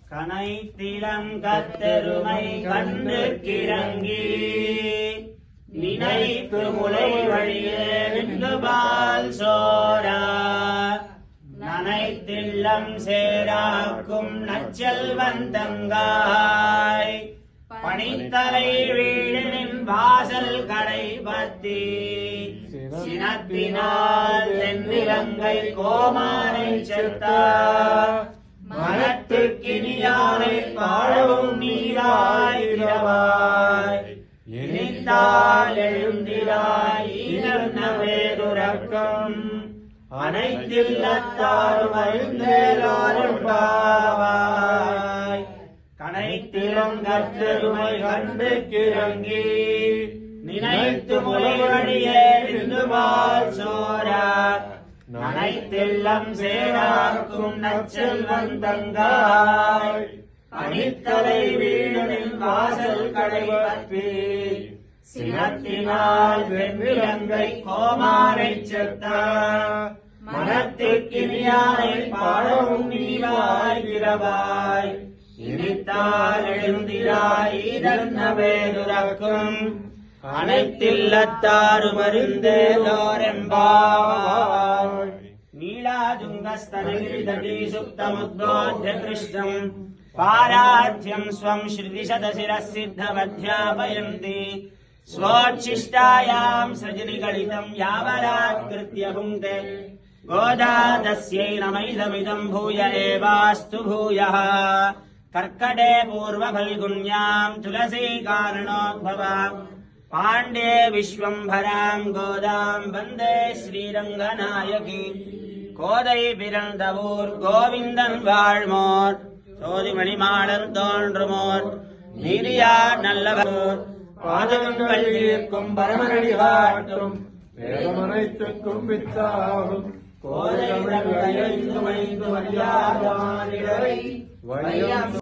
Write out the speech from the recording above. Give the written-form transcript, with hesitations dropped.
கனைத்திலங்கத்தெருமை கண்டு கிறங்கி நினைத்து முலை வழியே நின்றுபால் சோரா நனைத்தில்லம் சேராக்கும் நச்செல்வந்தங்காய் பணித்தலை வீழினின் வாசல் கடை பத்தி சினத்தினால் தென்னிலங்கை கோமானை செத்தா மனத்துக்கினியானை பாழவும் நீராயிரவாய் இனித்தால் எழுந்திராய் ஈனன்ன வேதுரக்கம் அனைத்தில்லத்தாரும் அறிந்தேலோரும் பாவாய் கனைத்திலும் கத்தெருமை கண்டு கிறங்கி நினைத்து முலைவழியே நின்றுபால் சோரா நனைத்தில்லம் சேராக்கும் நச்செல்வந்தங்காய் பணித்தலை வீடுனின் வாசல் கடை பற்றி சினத்தினால் வெண்ணிலங்கை கோமாரை செத்தா மனத்திற்கினியானை பாடவும் நீவாய் இரவாய் இனித்தால் எழுந்திராய் ஈதன்ன வேதுரக்கும் அனைத்தில்லத்தாரும் அறிந்தேலோரெம்பாவாய் நீலாதுங்கஸ்தனகிரிதடீ சுப்தமுத்போத்ய கிருஷ்ணம் பாராத்யம் ஸ்வம் ஸ்ருதிசதசிரசித்தமத்யாபயந்தி ஸ்வோच्छिष्टायां सृजनिगलितं यावरात्कृत्य भुङ्क्ते गोदादस्यै नमैदमिदं भूय एवास्तु भूयः कर्कटे पूर्वफल्गुन्यां तुलसीकारणोद्भवां पाण्डे विश्वम्भरां गोदां वन्दे श्रीरङ्गनायकी கோதை பிறந்தவூர் கோவிந்தன் வாழ்மோர் சோதிமணிமாடன் தோன்றுமோர் நீரியார் நல்லவர் பாதகங்கள் தீர்க்கும் பரமனடி காட்டும் வேதமனைத்துக்கும் வித்தாகும் கோதை